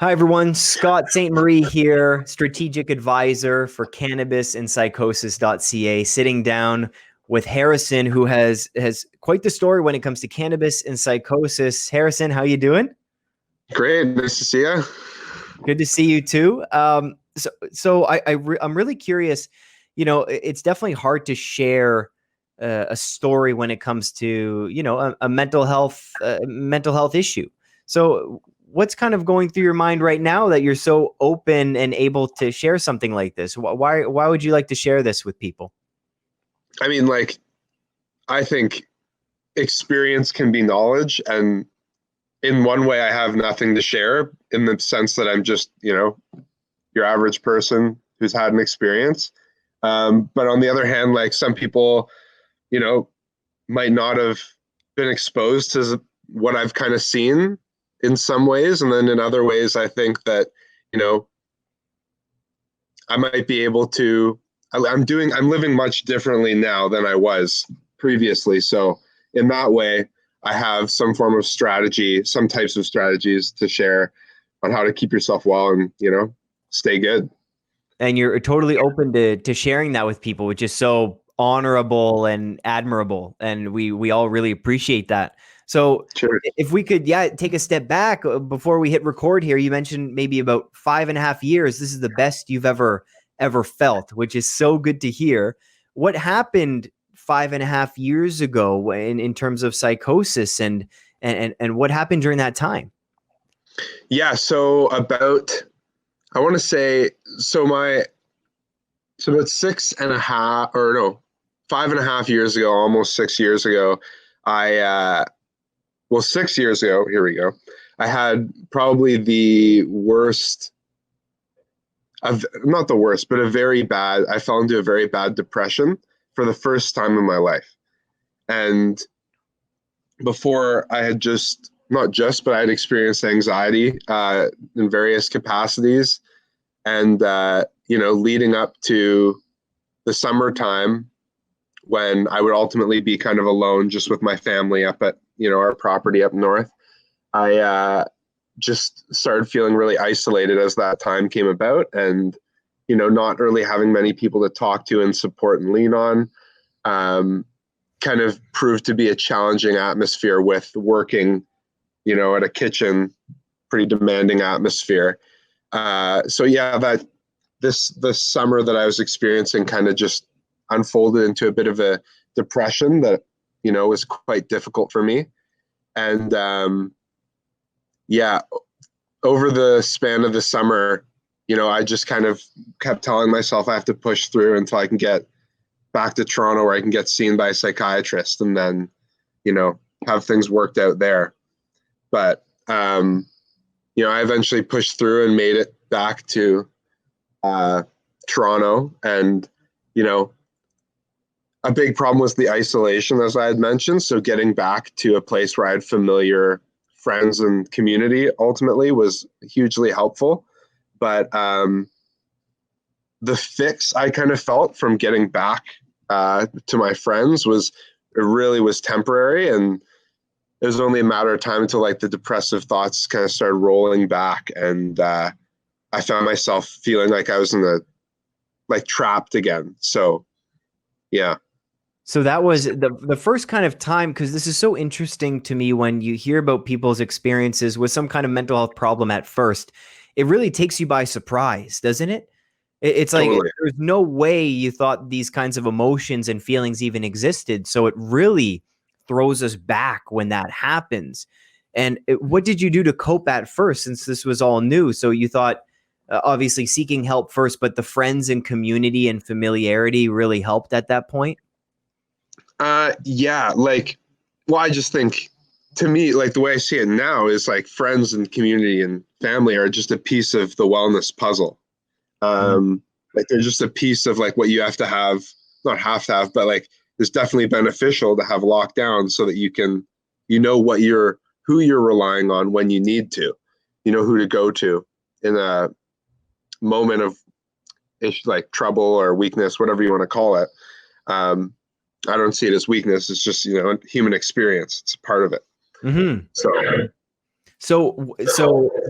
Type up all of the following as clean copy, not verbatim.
Hi, everyone. Scott St. Marie here, strategic advisor for Cannabis and Psychosis.ca, sitting down with Harrison, who has quite the story when it comes to cannabis and psychosis. Harrison, how you doing? Great, nice to see you. Good to see you too. I'm really curious. It's definitely hard to share a story when it comes to a mental health issue. So, what's kind of going through your mind right now that you're so open and able to share something like this? Why would you like to share this with people? I mean, I think experience can be knowledge, and in one way, I have nothing to share in the sense that I'm just, your average person who's had an experience. But on the other hand, like some people, might not have been exposed to what I've kind of seen in some ways. And then in other ways, I think that, I might be able to, I'm living much differently now than I was previously. So in that way, I have some form of strategy, some types of strategies to share on how to keep yourself well and, stay good. And you're totally open to sharing that with people, which is so honorable and admirable. And we all really appreciate that. So Sure. if we could, take a step back before we hit record here. You mentioned maybe about 5.5 years. This is the best you've ever felt, which is so good to hear. What happened 5.5 years ago in terms of psychosis and what happened during that time? Yeah. So I want to say, so about 5.5 years ago, almost 6 years ago, 6 years ago, here we go. I had probably the worst of, not the worst, but I fell into a very bad depression for the first time in my life. And before I had but I had experienced anxiety in various capacities. And, leading up to the summertime when I would ultimately be kind of alone just with my family up at, our property up north, I just started feeling really isolated as that time came about and, not really having many people to talk to and support and lean on. Kind of proved to be a challenging atmosphere with working, at a kitchen, pretty demanding atmosphere. That this summer that I was experiencing kind of just unfolded into a bit of a depression that, was quite difficult for me. And over the span of the summer, I just kind of kept telling myself I have to push through until I can get back to Toronto where I can get seen by a psychiatrist and then, have things worked out there. But, I eventually pushed through and made it back to Toronto. And, a big problem was the isolation, as I had mentioned. So getting back to a place where I had familiar friends and community ultimately was hugely helpful. But the fix I kind of felt from getting back to my friends was temporary. And it was only a matter of time until the depressive thoughts kind of started rolling back. And I found myself feeling like I was trapped again. So, yeah. So that was the first kind of time, because this is so interesting to me when you hear about people's experiences with some kind of mental health problem at first. It really takes you by surprise, doesn't it? It's like Totally. there's no way you thought these kinds of emotions and feelings even existed. So it really throws us back when that happens. And what did you do to cope at first, since this was all new? So you thought, obviously seeking help first, but the friends and community and familiarity really helped at that point? I just think, to me, the way I see it now is friends and community and family are just a piece of the wellness puzzle. They're just a piece of what you have to have, not have to have, but it's definitely beneficial to have locked down so that you can, who you're relying on when you need to, who to go to in a moment of trouble or weakness, whatever you want to call it. I don't see it as weakness. It's just, human experience. It's part of it. Mm-hmm. So So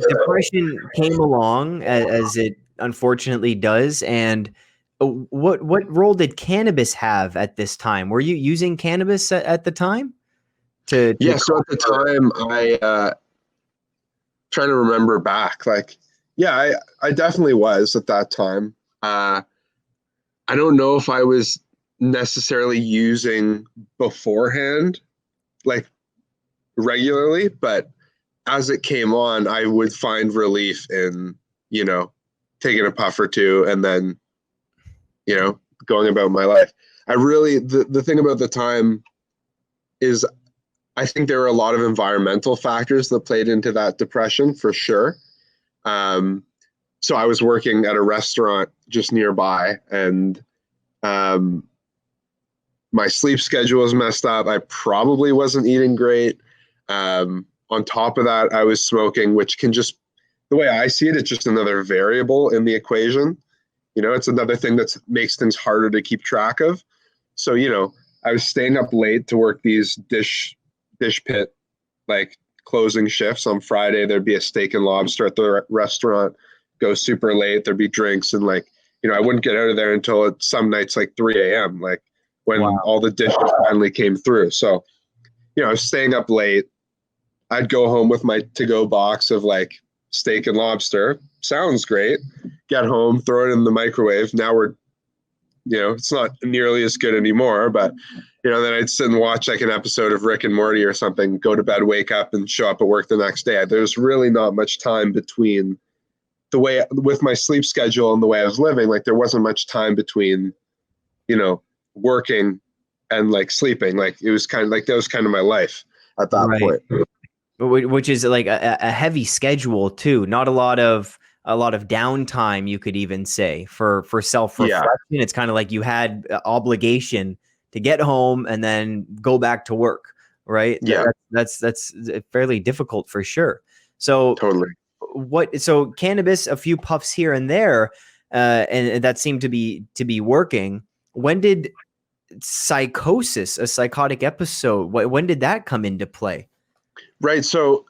depression came along as it unfortunately does, and what role did cannabis have at this time? Were you using cannabis at the time to Yeah, so at the time, I trying to remember back, like, yeah, I definitely was at that time. I don't know if I was necessarily using beforehand, like regularly, but as it came on, I would find relief in, you know, taking a puff or two and then, you know, going about my life. I really, the thing about the time is I think there were a lot of environmental factors that played into that depression for sure. Um, so I was working at a restaurant just nearby, and um, my sleep schedule was messed up. I probably wasn't eating great. On top of that, I was smoking, which can just, the way I see it, it's just another variable in the equation. You know, it's another thing that makes things harder to keep track of. So, you know, I was staying up late to work these dish pit like closing shifts. On Friday there'd be a steak and lobster at the restaurant, go super late, there'd be drinks, and like, you know, I wouldn't get out of there until some nights like 3 a.m., like when wow. all the dishes finally came through. So, you know, I was staying up late. I'd go home with my to-go box of like steak and lobster. Sounds great. Get home, throw it in the microwave. Now we're, you know, it's not nearly as good anymore, but you know, then I'd sit and watch like an episode of Rick and Morty or something, go to bed, wake up, and show up at work the next day. There's really not much time between the way with my sleep schedule and the way I was living. Like there wasn't much time between, you know, working and like sleeping. Like it was kind of like that was kind of my life at that Right. point. Which is like a heavy schedule too. Not a lot of downtime, you could even say, for Yeah, self-reflection. It's kind of like you had obligation to get home and then go back to work, right? yeah, That's fairly difficult for sure. So totally. so cannabis, a few puffs here and there, and that seemed to be working. When did psychosis, a psychotic episode, when did that come into play? Right. So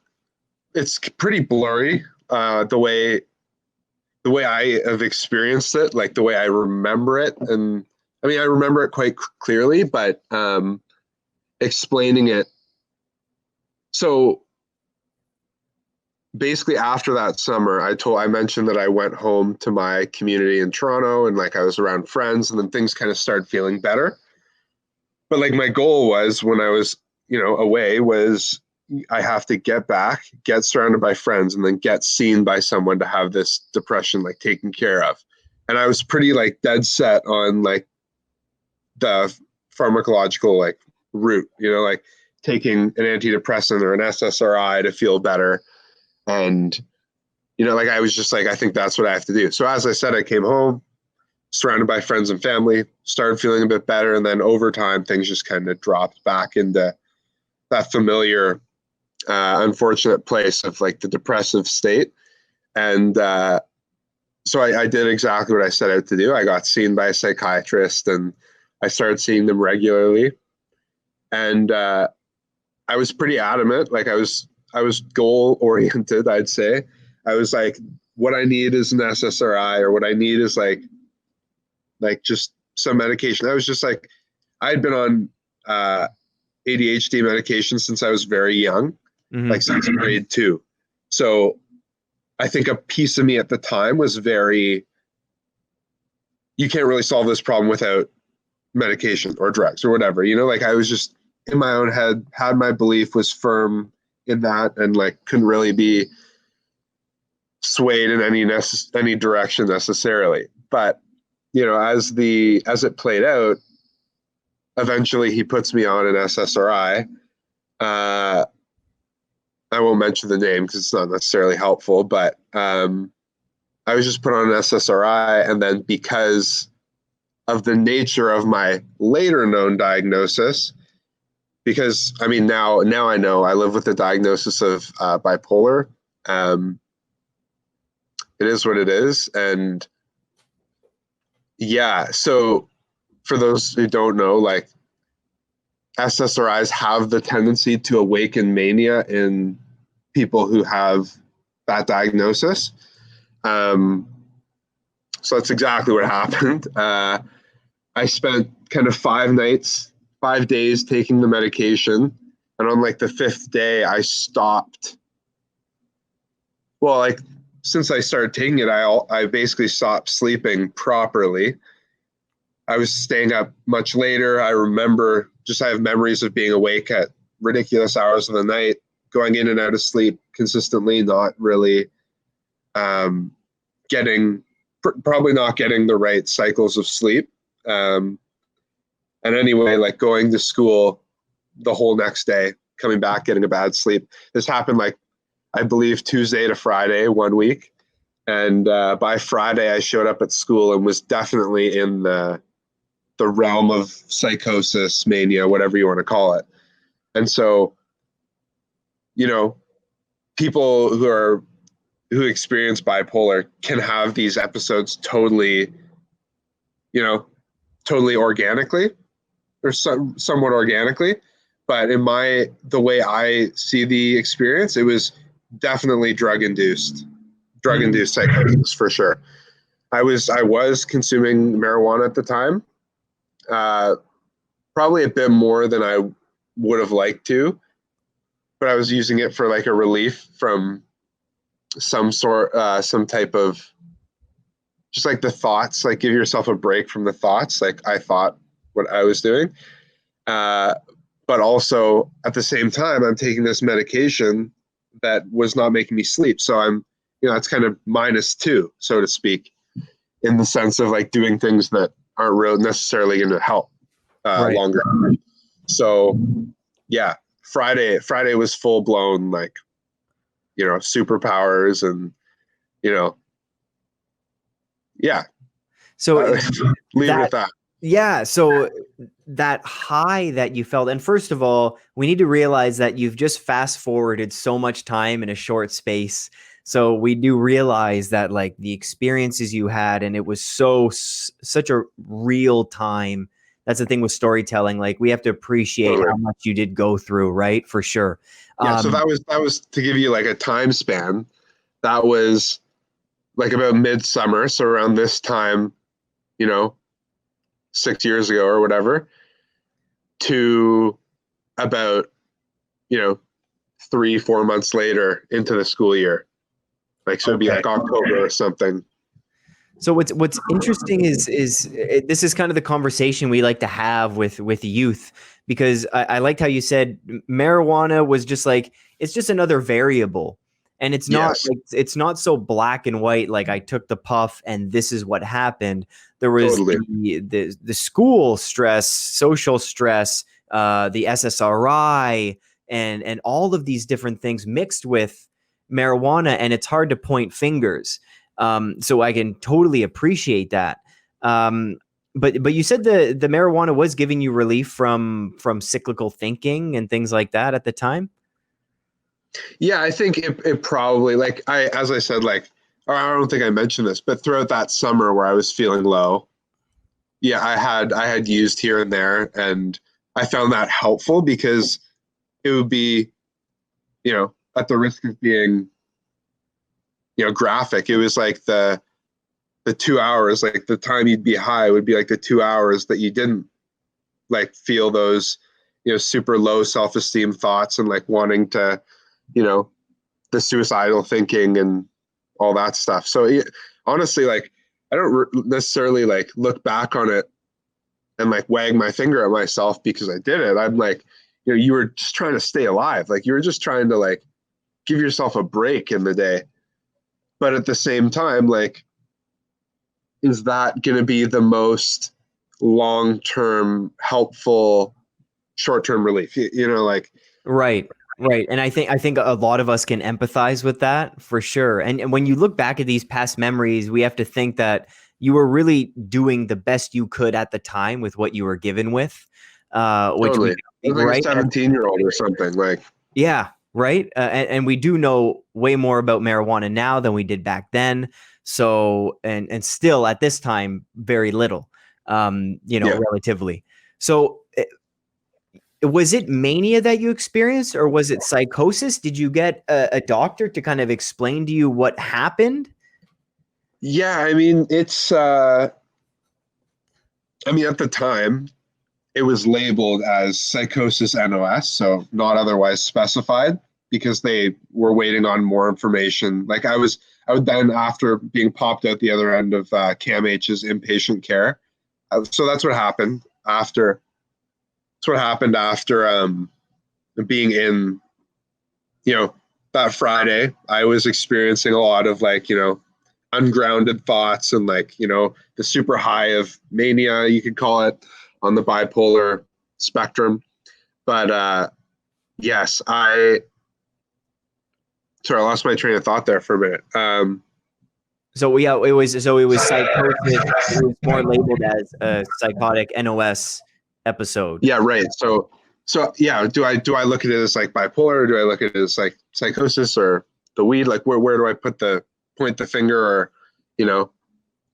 it's pretty blurry, the way I have experienced it, like the way I remember it. And I mean, I remember it quite clearly, but explaining it. So basically after that summer, I mentioned that I went home to my community in Toronto and like I was around friends, and then things kind of started feeling better. But like my goal was when I was, you know, away was I have to get back, get surrounded by friends, and then get seen by someone to have this depression like taken care of. And I was pretty like dead set on like the pharmacological like route, you know, like taking an antidepressant or an SSRI to feel better. And, you know, like I was just like, I think that's what I have to do. So as I said, I came home, surrounded by friends and family, started feeling a bit better. And then over time, things just kind of dropped back into that familiar, unfortunate place of like the depressive state. And so I did exactly what I set out to do. I got seen by a psychiatrist and I started seeing them regularly. And I was pretty adamant. Like I was goal oriented, I'd say. I was like, what I need is an SSRI, or what I need is like just some medication. I was just like, I had been on ADHD medication since I was very young, like since grade 2. So I think a piece of me at the time was very, you can't really solve this problem without medication or drugs or whatever, you know, like I was just in my own head, had my belief, was firm in that, and like couldn't really be swayed in any direction necessarily. But you know, as it played out, eventually he puts me on an SSRI. I won't mention the name because it's not necessarily helpful, but I was just put on an SSRI, and then because of the nature of my later known diagnosis, because I mean now I know I live with the diagnosis of bipolar. It is what it is, and yeah. So for those who don't know, like SSRIs have the tendency to awaken mania in people who have that diagnosis. So that's exactly what happened. I spent kind of 5 days taking the medication. And on like the 5th day, I stopped. Well, like since I started taking it, I basically stopped sleeping properly. I was staying up much later. I have memories of being awake at ridiculous hours of the night, going in and out of sleep consistently, not really probably not getting the right cycles of sleep. And anyway, like going to school the whole next day, coming back, getting a bad sleep. This happened like, I believe Tuesday to Friday, 1 week. And by Friday, I showed up at school and was definitely in the realm of psychosis, mania, whatever you want to call it. And so, you know, people who experience bipolar can have these episodes totally organically or somewhat organically. But the way I see the experience, it was definitely drug-induced psychosis for sure. I was consuming marijuana at the time, probably a bit more than I would have liked to, but I was using it for like a relief from some type of, just like the thoughts, like give yourself a break from the thoughts. Like I thought what I was doing. But also at the same time, I'm taking this medication that was not making me sleep. So it's kind of -2, so to speak, in the sense of like doing things that aren't really necessarily going to help longer. So yeah, Friday was full blown, like, superpowers and, yeah. So leave it at that. Yeah. So that high that you felt, and first of all, we need to realize that you've just fast forwarded so much time in a short space. So we do realize that like the experiences you had, and it was such a real time. That's the thing with storytelling. Like we have to appreciate how much you did go through, right? For sure. Yeah. So that was to give you like a time span. That was like about midsummer. So around this time, 6 years ago or whatever, to about 3-4 months later into the school year, like, so it'd be like October or something. So what's interesting is this is kind of the conversation we like to have with youth, because I liked how you said marijuana was just like, it's just another variable, and it's not it's not so black and white. Like I took the puff and this is what happened. There was the school stress, social stress, the SSRI, and all of these different things mixed with marijuana, and it's hard to point fingers. So I can totally appreciate that. But you said the marijuana was giving you relief from cyclical thinking and things like that at the time. Yeah, I think it probably, like, as I said, like, or I don't think I mentioned this, but throughout that summer where I was feeling low, yeah, I had used here and there, and I found that helpful because it would be, at the risk of being, graphic, it was like the 2 hours, like the time you'd be high would be like the 2 hours that you didn't like feel those, super low self-esteem thoughts and like wanting to, the suicidal thinking and all that stuff. So honestly, like, I don't necessarily like look back on it and like wag my finger at myself because I did it. I'm like, you were just trying to stay alive. Like you were just trying to like give yourself a break in the day. But at the same time, like, is that going to be the most long-term helpful short-term relief? Like, Right. And I think a lot of us can empathize with that for sure. And when you look back at these past memories, we have to think that you were really doing the best you could at the time with what you were given with. Totally. Like a 17-year-old or something, like. Yeah. Right. And we do know way more about marijuana now than we did back then. So, and still at this time, very little, relatively. So Was it mania that you experienced, or was it psychosis? Did you get a doctor to kind of explain to you what happened? Yeah, I mean, at the time, it was labeled as psychosis NOS, so not otherwise specified, because they were waiting on more information. Like I would then, after being popped out the other end of CAMH's inpatient care. So that's what happened after. That's what happened after being in, you know, that Friday. I was experiencing a lot of like, ungrounded thoughts and like, the super high of mania, you could call it, on the bipolar spectrum. But yes, I lost my train of thought there for a minute. So yeah, it was psychosis. It was more labeled as a psychotic NOS episode. Yeah, right. So yeah, do I look at it as like bipolar, or do I look at it as like psychosis or the weed? Like where do I point the finger, or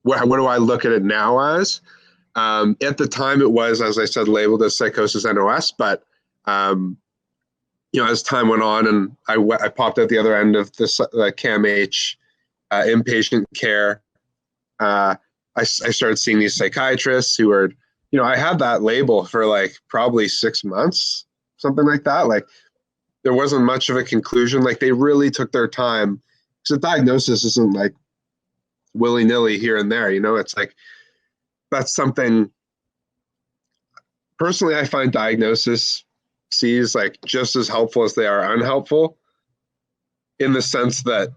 what do I look at it now as? At the time, it was, as I said, labeled as psychosis NOS, but as time went on, and I popped out the other end of this CAMH inpatient care, I started seeing these psychiatrists who were, I had that label for like probably 6 months, something like that. Like there wasn't much of a conclusion. Like they really took their time, because the diagnosis isn't like willy-nilly here and there. It's like, that's something, personally, I find diagnosis C's like just as helpful as they are unhelpful, in the sense that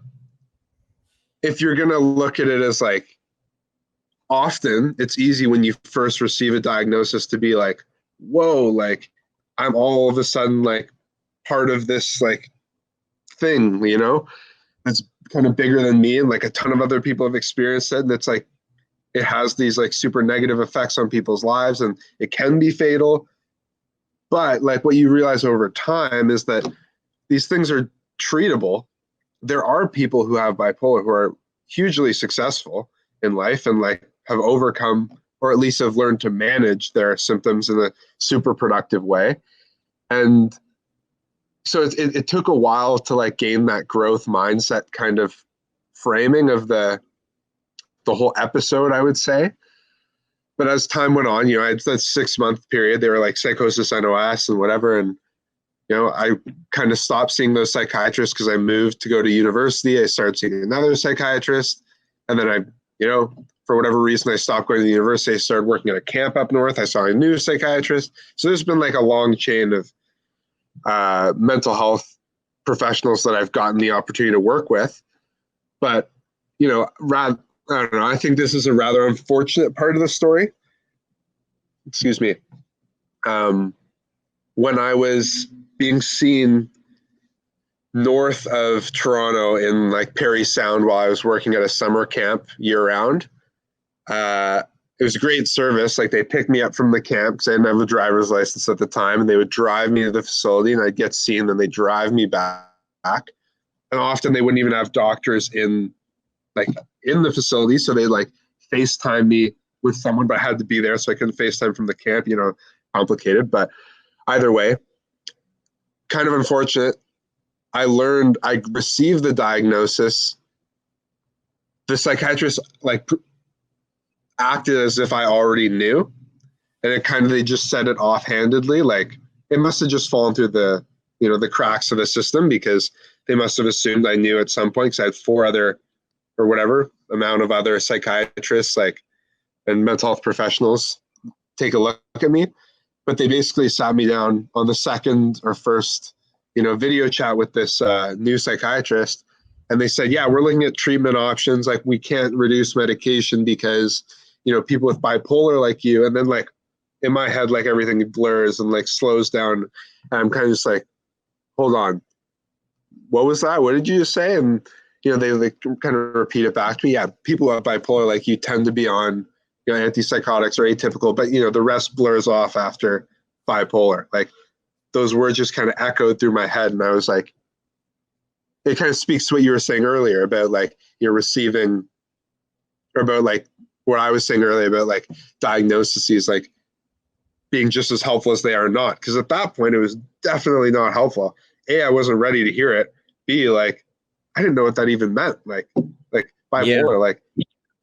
if you're going to look at it as like, often it's easy when you first receive a diagnosis to be like, whoa, like I'm all of a sudden like part of this like thing, that's kind of bigger than me, and like a ton of other people have experienced it, and it's like it has these like super negative effects on people's lives, and it can be fatal. But like what you realize over time is that these things are treatable. There are people who have bipolar who are hugely successful in life and like have overcome, or at least have learned to manage their symptoms in a super productive way. And so it took a while to like gain that growth mindset kind of framing of the whole episode, I would say. But as time went on, I had that 6-month period. They were like psychosis NOS and whatever. And, I kind of stopped seeing those psychiatrists because I moved to go to university. I started seeing another psychiatrist. And then for whatever reason, I stopped going to the university. I started working at a camp up north. I saw a new psychiatrist. So there's been like a long chain of mental health professionals that I've gotten the opportunity to work with. But, I don't know. I think this is a rather unfortunate part of the story. Excuse me. When I was being seen north of Toronto in like Parry Sound while I was working at a summer camp year round, it was a great service. Like they picked me up from the camp because I didn't have a driver's license at the time, and they would drive me to the facility, and I'd get seen, then they drive me back. And often they wouldn't even have doctors in the facility, so they like FaceTime me with someone, but I had to be there, so I couldn't FaceTime from the camp. Complicated, but either way, kind of unfortunate. I received the diagnosis. The psychiatrist like acted as if I already knew, and they just said it offhandedly. Like it must have just fallen through the cracks of the system, because they must have assumed I knew at some point, because I had 4 other, or whatever amount of other psychiatrists and mental health professionals take a look at me. But they basically sat me down on the second or first video chat with this new psychiatrist, and they said, yeah, we're looking at treatment options. Like we can't reduce medication because people with bipolar like you. And then like in my head, like everything blurs and like slows down, and I'm kind of just like, hold on, what was that? What did you just say? And they like kind of repeat it back to me. Yeah, people who have bipolar like you tend to be on antipsychotics or atypical, but the rest blurs off after bipolar. Like those words just kind of echoed through my head, and I was like, it kind of speaks to what you were saying earlier about like you're receiving, or about like what I was saying earlier about like diagnoses. Like being just as helpful as they are not. Because at that point, it was definitely not helpful. A, I wasn't ready to hear it. B, like, I didn't know what that even meant. Like bipolar, like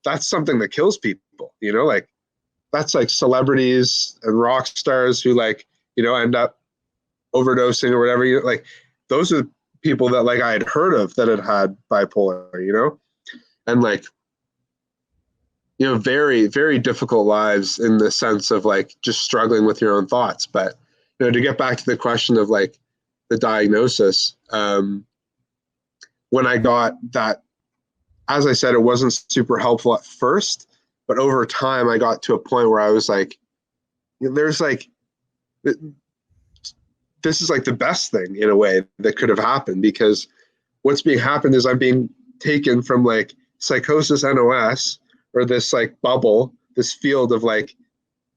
that's something that kills people, you know, like that's like celebrities and rock stars who like, you know, end up overdosing or whatever. You know, like those are people that like I had heard of that had bipolar, you know, and like, you know, very, very difficult lives in the sense of like just struggling with your own thoughts. But, you know, to get back to the question of like the diagnosis, when I got that, as I said, it wasn't super helpful at first, but over time I got to a point where I was like, there's like, this is like the best thing in a way that could have happened, because what's being happened is I'm being taken from like psychosis NOS, or this like bubble, this field of like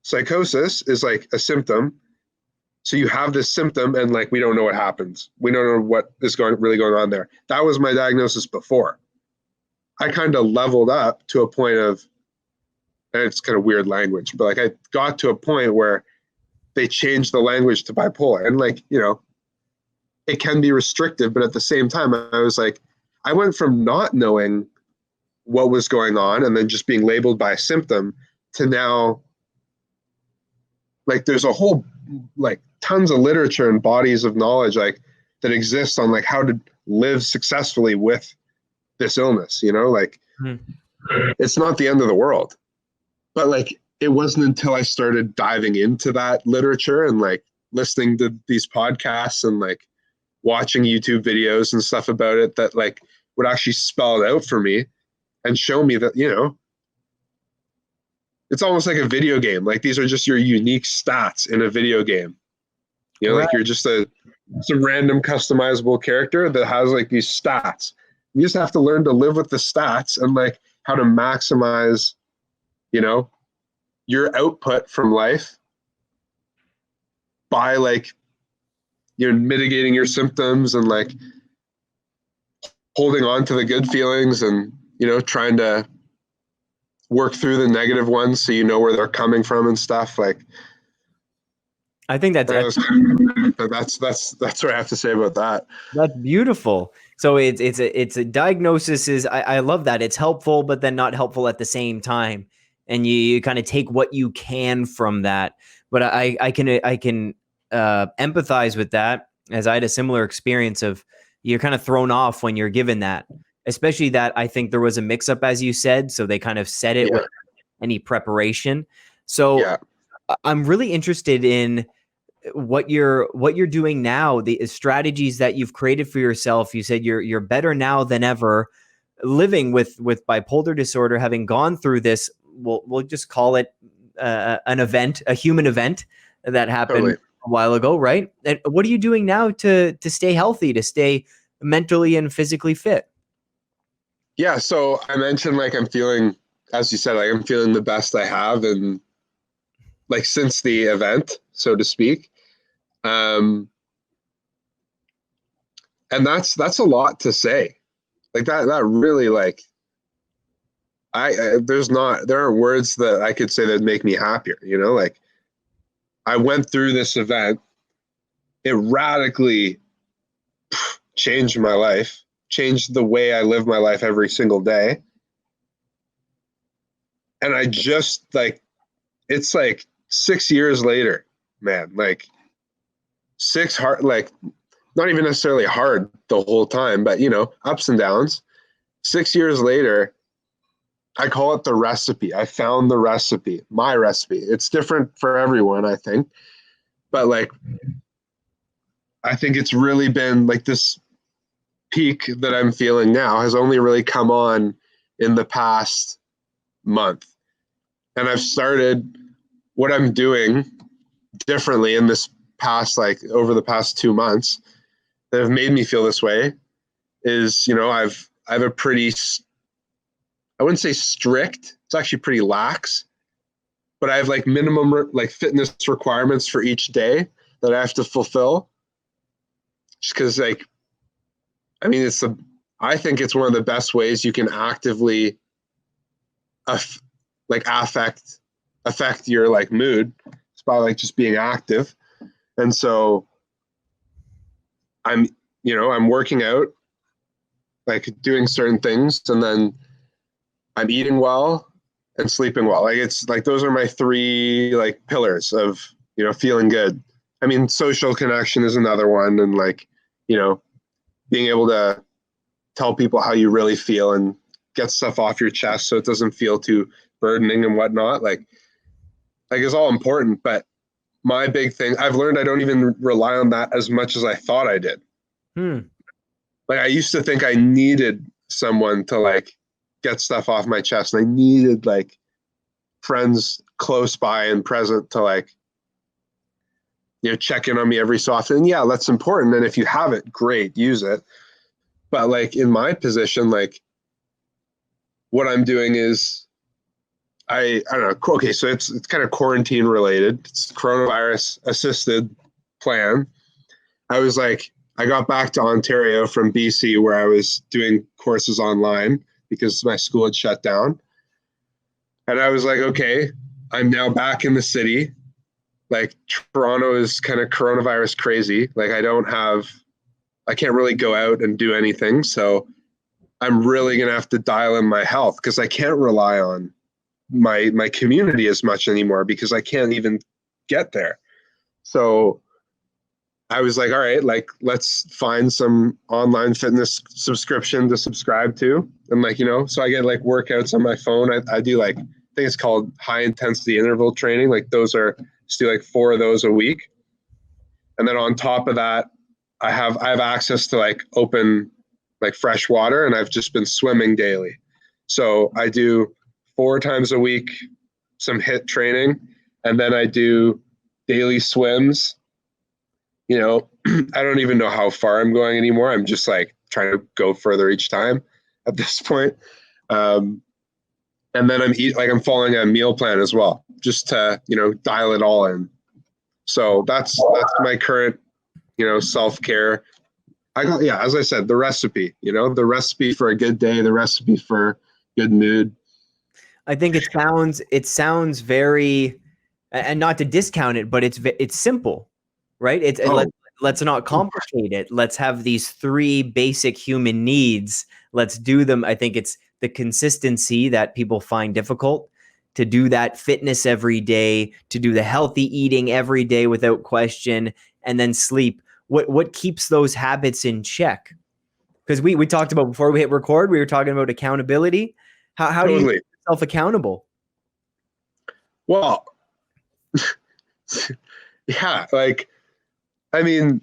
psychosis is like a symptom. So you have this symptom and like we don't know what happens. We don't know what is really going on there. That was my diagnosis before. I kind of leveled up to a point of, and it's kind of weird language, but like I got to a point where they changed the language to bipolar. And like, you know, it can be restrictive, but at the same time, I was like, I went from not knowing what was going on and then just being labeled by a symptom to now, like, there's a whole, like, tons of literature and bodies of knowledge, like, that exists on, like, how to live successfully with this illness, you know? Like, it's not the end of the world. But, like, it wasn't until I started diving into that literature and, like, listening to these podcasts and, like, watching YouTube videos and stuff about it that, like, would actually spell it out for me and show me that, you know, it's almost like a video game. Like, these are just your unique stats in a video game. You know, right. Like, you're just some random customizable character that has, like, these stats. You just have to learn to live with the stats and, like, how to maximize, you know, your output from life by, like, you're mitigating your symptoms and, like, holding on to the good feelings and, you know, trying to work through the negative ones so you know where they're coming from and stuff. Like, I think that's what I have to say about that. That's beautiful. So it's a diagnosis is, I love that. It's helpful, but then not helpful at the same time. And you kind of take what you can from that. But I can empathize with that, as I had a similar experience of you're kind of thrown off when you're given that, especially that I think there was a mix up, as you said. So they kind of said it with any preparation. So I'm really interested in what you're doing now, the strategies that you've created for yourself. You said you're better now than ever, living with bipolar disorder, having gone through this. We'll just call it an event, a human event that happened a while ago, right? And what are you doing now to stay healthy, to stay mentally and physically fit? Yeah, so I mentioned, like, I'm feeling, as you said, like, I'm feeling the best I have, and like since the event, so to speak. And that's a lot to say. Like, that really, like, there aren't words that I could say that make me happier, you know? Like, I went through this event, it radically changed my life, changed the way I live my life every single day. And I just, like, it's like 6 years later, man, like, not even necessarily hard the whole time, but, you know, ups and downs. 6 years later, I call it the recipe. I found the recipe, my recipe. It's different for everyone, I think. But, like, I think it's really been, like, this peak that I'm feeling now has only really come on in the past month. And I've started what I'm doing differently in this past, like, over the past 2 months that have made me feel this way is, you know, I have a pretty, I wouldn't say strict, it's actually pretty lax, but I have, like, minimum, like, fitness requirements for each day that I have to fulfill. Just because, like, I mean, I think it's one of the best ways you can actively affect your, like, mood, It's by like just being active. And so I'm working out, like doing certain things, and then I'm eating well and sleeping well. Like it's like those are my three like pillars of, feeling good. I mean, social connection is another one, and like, being able to tell people how you really feel and get stuff off your chest so it doesn't feel too burdening and whatnot. Like it's all important. But my big thing, I've learned I don't even rely on that as much as I thought I did. Like I used to think I needed someone to like get stuff off my chest, and I needed like friends close by and present to like, check in on me every so often. And yeah, that's important. And if you have it, great, use it. But like in my position, like what I'm doing is I don't know. Okay, so it's kind of quarantine related. It's coronavirus assisted plan. I was like, I got back to Ontario from BC where I was doing courses online because my school had shut down. And I was like, okay, I'm now back in the city. Like Toronto is kind of coronavirus crazy. Like I can't really go out and do anything. So I'm really going to have to dial in my health because I can't rely on my community as much anymore because I can't even get there. So I was like, all right, like let's find some online fitness subscription to subscribe to. And like, so I get like workouts on my phone. I do like, I think it's called high intensity interval training. Like those are, just do like 4 of those a week. And then on top of that, I have access to like open, like fresh water, and I've just been swimming daily. So I do 4 times a week, some HIIT training, and then I do daily swims. I don't even know how far I'm going anymore. I'm just like trying to go further each time at this point. And then I'm following a meal plan as well, just to, dial it all in. So that's my current, self-care. As I said, the recipe, the recipe for a good day, the recipe for good mood. I think it sounds very, and not to discount it, but it's simple, right? Let's not complicate it. Let's have these 3 basic human needs. Let's do them. I think it's the consistency that people find difficult, to do that fitness every day, to do the healthy eating every day without question, and then sleep. What keeps those habits in check? Because we talked about before we hit record, we were talking about accountability. How do you keep yourself accountable? Well, yeah, like, I mean,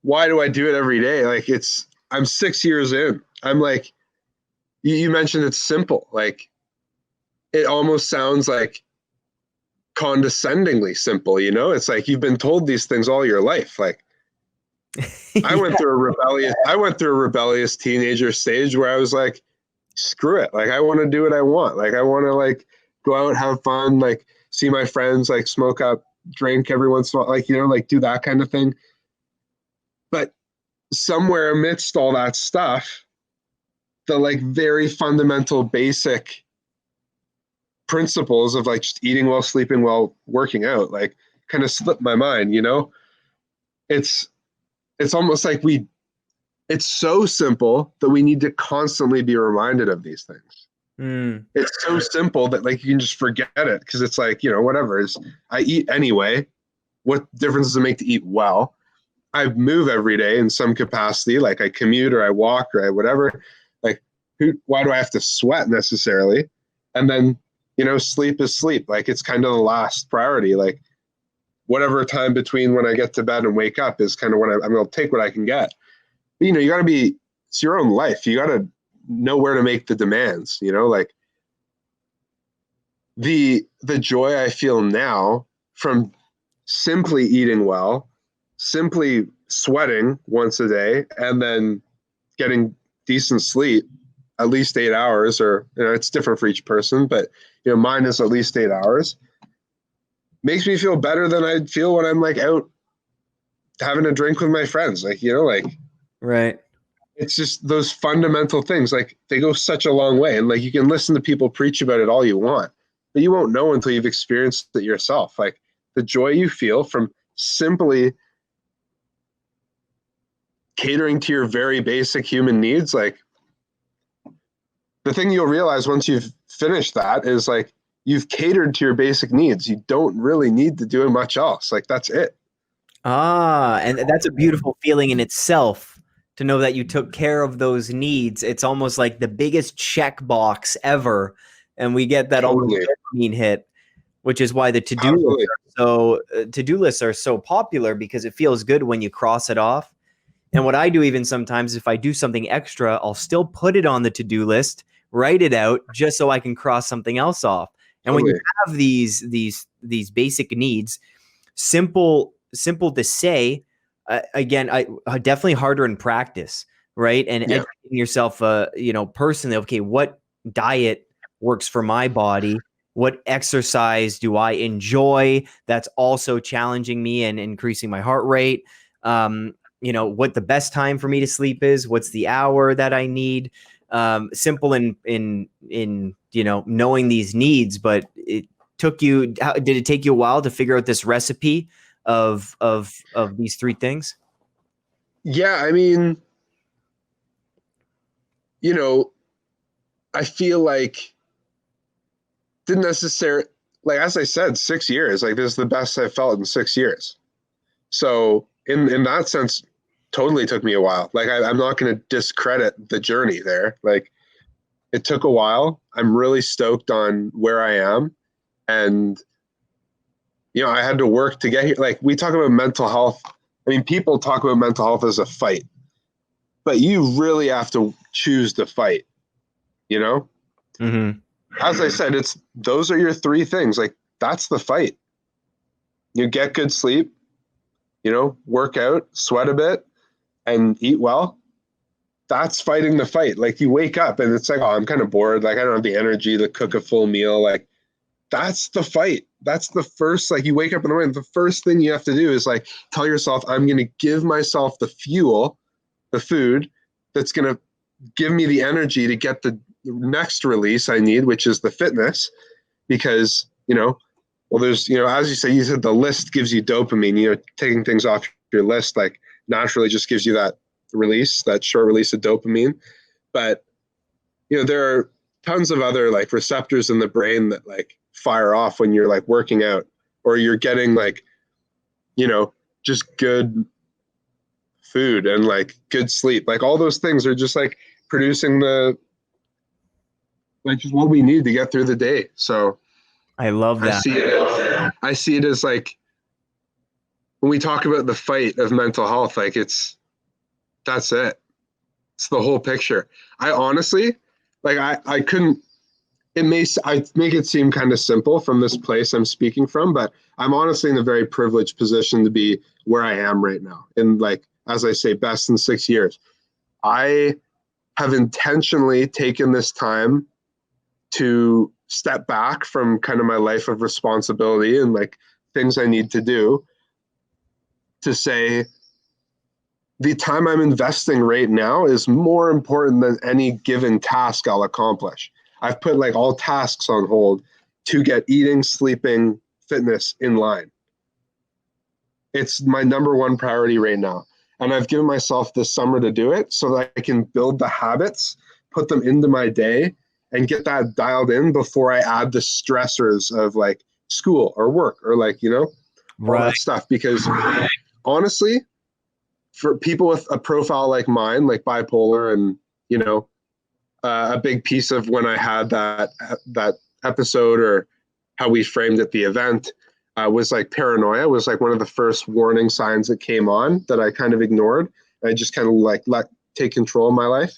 why do I do it every day? Like I'm 6 years in. I'm like, you mentioned it's simple. Like it almost sounds like condescendingly simple, It's like you've been told these things all your life. Like I went through a rebellious teenager stage where I was like, screw it. Like I want to do what I want. Like I want to like go out, have fun, like see my friends, like smoke up, drink every once in a while, like, like do that kind of thing. But somewhere amidst all that stuff, the like very fundamental basic principles of like just eating well, sleeping well, working out, like kind of slipped my mind, It's almost like it's so simple that we need to constantly be reminded of these things. It's so simple that like you can just forget it because it's like, whatever. I eat anyway. What difference does it make to eat well? I move every day in some capacity, like I commute or I walk or I whatever. Like why do I have to sweat necessarily? And then, sleep is sleep. Like it's kind of the last priority. Like whatever time between when I get to bed and wake up is kind of when I'm going to take what I can get. But, you got to it's your own life. You got to know where to make the demands, like the joy I feel now from simply eating well, simply sweating once a day, and then getting decent sleep, at least 8 hours, or, it's different for each person, but, mine is at least 8 hours, makes me feel better than I'd feel when I'm like out having a drink with my friends. Like, like, right. It's just those fundamental things, like they go such a long way. And like, you can listen to people preach about it all you want. but you won't know until you've experienced it yourself. Like the joy you feel from simply catering to your very basic human needs. Like the thing you'll realize once you've finished that is like you've catered to your basic needs. You don't really need to do much else. Like that's it. And that's a beautiful feeling in itself to know that you took care of those needs. It's almost like the biggest checkbox ever. And we get that almost Totally. dopamine hit, which is why the Absolutely. to-do lists are so popular, because it feels good when you cross it off. And what I do even sometimes, if I do something extra, I'll still put it on the to-do list, write it out just so I can cross something else off. And when you Totally. have these basic needs, simple to say, again, I definitely harder in practice, right? And Yeah. educating yourself, personally, okay, what diet works for my body? What exercise do I enjoy that's also challenging me and increasing my heart rate? What the best time for me to sleep is, what's the hour that I need. Simple in knowing these needs, but did it take you a while to figure out this recipe of these three things? Yeah, I mean, I feel like didn't necessarily, like as I said, 6 years. Like this is the best I've felt in 6 years. So in that sense, totally took me a while. Like I'm not going to discredit the journey there. Like it took a while. I'm really stoked on where I am, and I had to work to get here. Like we talk about mental health. I mean, people talk about mental health as a fight, but you really have to choose to fight. Mm-hmm. As I said, those are your three things. Like that's the fight. You get good sleep, work out, sweat a bit, and eat well. That's fighting the fight. Like you wake up and it's like, oh, I'm kind of bored. Like I don't have the energy to cook a full meal. Like that's the fight. That's the first, like you wake up in the morning, the first thing you have to do is like tell yourself, I'm going to give myself the fuel, the food that's going to give me the energy to get the next release I need, which is the fitness. Because, there's, as you said, the list gives you dopamine, taking things off your list, like naturally just gives you that release, that short release of dopamine. But, there are tons of other like receptors in the brain that like fire off when you're like working out or you're getting like, just good food and like good sleep. Like all those things are just like producing just what we need to get through the day. So I love that. I see it as like when we talk about the fight of mental health, like that's it. It's the whole picture. I honestly, like I couldn't, I make it seem kind of simple from this place I'm speaking from, but I'm honestly in a very privileged position to be where I am right now. And like, as I say, best in 6 years. I have intentionally taken this time to step back from kind of my life of responsibility and like things I need to do to say the time I'm investing right now is more important than any given task I'll accomplish. I've put like all tasks on hold to get eating, sleeping, fitness in line. It's my number one priority right now. And I've given myself this summer to do it so that I can build the habits, put them into my day, and get that dialed in before I add the stressors of like school or work or like, all that stuff. Because honestly, for people with a profile like mine, like bipolar, and a big piece of when I had that episode or how we framed it, the event, was like paranoia was like one of the first warning signs that came on that I kind of ignored. I just kind of like let take control of my life.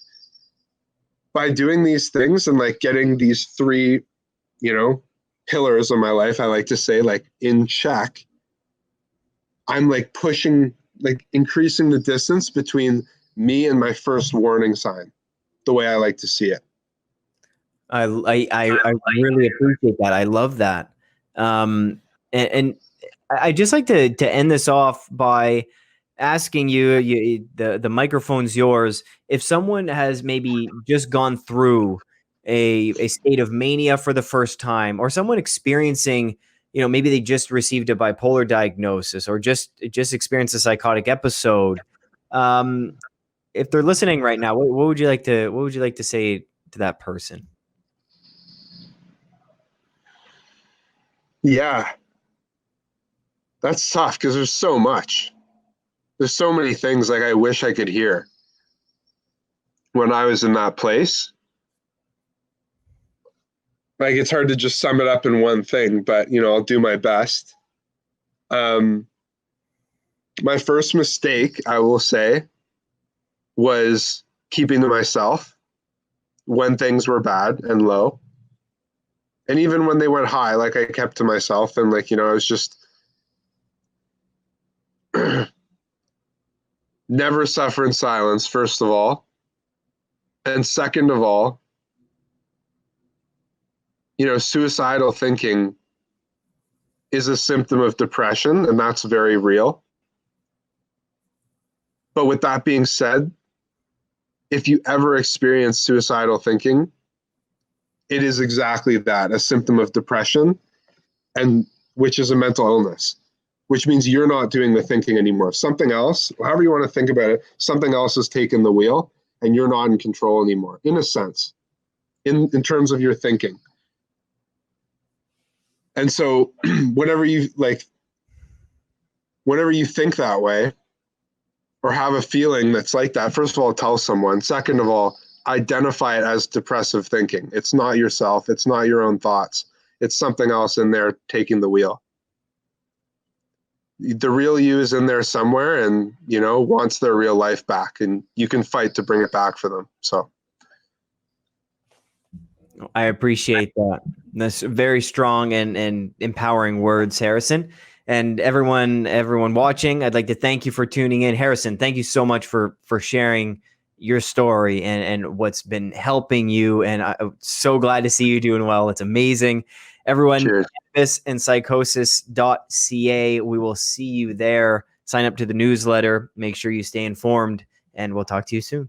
By doing these things and like getting these three, pillars of my life, I like to say, like in check, I'm like pushing, like increasing the distance between me and my first warning sign, the way I like to see it. I really appreciate that. I love that. And I just like to end this off by asking you, the microphone's yours. If someone has maybe just gone through a state of mania for the first time, or someone experiencing, maybe they just received a bipolar diagnosis or just experienced a psychotic episode. If they're listening right now, what would you like to say to that person? Yeah, that's tough because there's so much. There's so many things like I wish I could hear when I was in that place. Like it's hard to just sum it up in one thing, but I'll do my best. My first mistake, I will say, was keeping to myself when things were bad and low. And even when they went high, like I kept to myself and I was just never suffer in silence, first of all. And second of all, suicidal thinking is a symptom of depression, and that's very real. But with that being said, if you ever experience suicidal thinking, it is exactly that, a symptom of depression, and which is a mental illness, which means you're not doing the thinking anymore. Something else, however you want to think about it, something else has taken the wheel and you're not in control anymore, in a sense, in terms of your thinking. And so whenever you think that way or have a feeling that's like that, first of all, tell someone. Second of all, identify it as depressive thinking. It's not yourself. It's not your own thoughts. It's something else in there taking the wheel. The real you is in there somewhere and, wants their real life back, and you can fight to bring it back for them. So I appreciate that. That's very strong and empowering words, Harrison. And everyone watching, I'd like to thank you for tuning in. Harrison, thank you so much for sharing your story and what's been helping you. And I'm so glad to see you doing well. It's amazing. Everyone, Cannabis and Psychosis.ca. We will see you there. Sign up to the newsletter. Make sure you stay informed, and we'll talk to you soon.